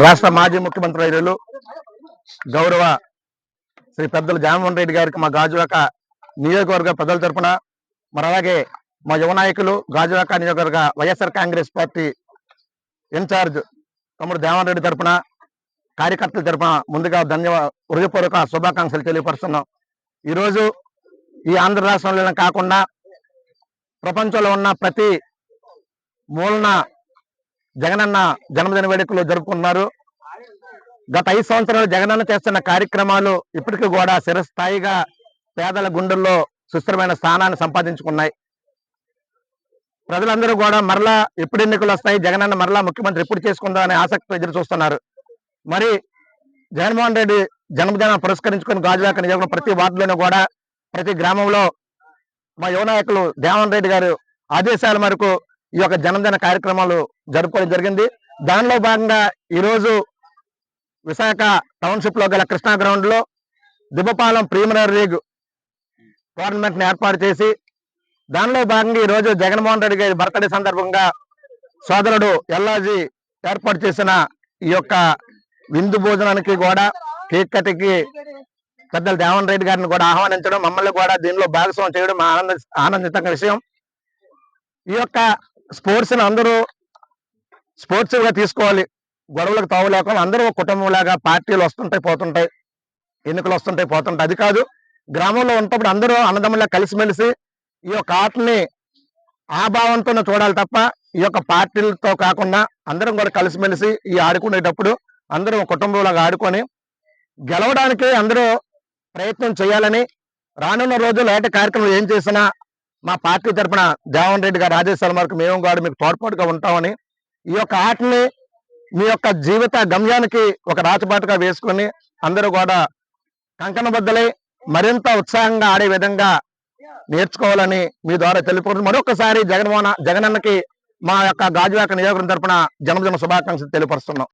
రాష్ట్ర మాజీ ముఖ్యమంత్రి వర్యులు గౌరవ శ్రీ పెద్దలు జగన్మోహన్ రెడ్డి గారికి మా గాజువాక నియోజకవర్గ ప్రజల తరపున మరి అలాగే మా యువ నాయకులు గాజువాక నియోజకవర్గ వైఎస్ఆర్ కాంగ్రెస్ పార్టీ ఇన్ఛార్జ్ తమ్ముడు దేవన్ రెడ్డి తరపున కార్యకర్తల తరపున ముందుగా హృదయపూర్వక శుభాకాంక్షలు తెలియపరుస్తున్నాం. ఈరోజు ఈ ఆంధ్ర రాష్ట్రంలో కాకుండా ప్రపంచంలో ఉన్న ప్రతి మూలన జగనన్న జన్మదిన వేడుకలు జరుపుకున్నారు. గత 5 సంవత్సరాలు జగనన్న చేస్తున్న కార్యక్రమాలు ఇప్పటికీ కూడా చిరస్థాయిగా పేదల గుండెల్లో సుస్థిరమైన స్థానాన్ని సంపాదించుకున్నాయి. ప్రజలందరూ కూడా మరలా ఎప్పుడు ఎన్నికలు వస్తాయి, జగనన్న మరలా ముఖ్యమంత్రి ఎప్పుడు చేసుకుందా అనే ఆసక్తితో ఎదురు చూస్తున్నారు. మరి జగన్మోహన్ రెడ్డి జన్మదినాన్ని పురస్కరించుకుని గాజువాక నియోజకవర్గం ప్రతి వార్డులోనూ కూడా ప్రతి గ్రామంలో మా యువ నాయకులు దేవన్ రెడ్డి గారు ఆదేశాల మేరకు ఈ యొక్క జన్మదిన కార్యక్రమాలు జరుపుకోవడం జరిగింది. దానిలో భాగంగా ఈరోజు విశాఖ టౌన్షిప్ లో గల కృష్ణా గ్రౌండ్ లో దిబ్బపాలెం ప్రీమియర్ లీగ్ టోర్నమెంట్ ని ఏర్పాటు చేసి దానిలో భాగంగా ఈ రోజు జగన్మోహన్ రెడ్డి గారి బర్త్డే సందర్భంగా సోదరుడు ఎల్లాజీ ఏర్పాటు చేసిన ఈ యొక్క విందు భోజనానికి కూడా కేక్ కటింగ్ పెద్దలు దేవన్ రెడ్డి గారిని కూడా ఆహ్వానించడం, మమ్మల్ని కూడా దీనిలో భాగస్వామ్యం చేయడం ఆనందితంగా విషయం. ఈ యొక్క స్పోర్ట్స్ ని అందరూ స్పోర్ట్స్ గా తీసుకోవాలి, గొడవలకు తావు లేకుండా అందరూ కుటుంబం లాగా పార్టీలు వస్తుంటాయి పోతుంటాయి, ఎన్నికలు వస్తుంటాయి పోతుంటాయి. అది కాదు, గ్రామంలో ఉన్నప్పుడు అందరూ అన్నదమ్ములా కలిసిమెలిసి ఈ యొక్క ఆటని ఆ భావంతోనే చూడాలి తప్ప ఈ యొక్క పార్టీలతో కాకుండా అందరం కూడా కలిసిమెలిసి ఈ ఆడుకునేటప్పుడు అందరూ కుటుంబంలాగా ఆడుకొని గెలవడానికి అందరూ ప్రయత్నం చేయాలని, రానున్న రోజుల్లో ఏట కార్యక్రమం ఏం చేసినా మా పార్టీ తరఫున దేవన్ రెడ్డి గారి ఆదేశాల మేరకు మేము కూడా మీకు తోడ్పాటుగా ఉంటామని, ఈ యొక్క ఆటని మీ యొక్క జీవిత గమ్యానికి ఒక రాచబాటుగా వేసుకొని అందరూ కూడా కంకణబద్దలై మరింత ఉత్సాహంగా ఆడే విధంగా నేర్చుకోవాలని మీ ద్వారా తెలుపుకుంటున్నాం. మరొకసారి జగనన్నకి మా యొక్క గాజువాక నియోజకవర్గం తరపున జన్మదిన శుభాకాంక్షలు తెలియపరుస్తున్నాం.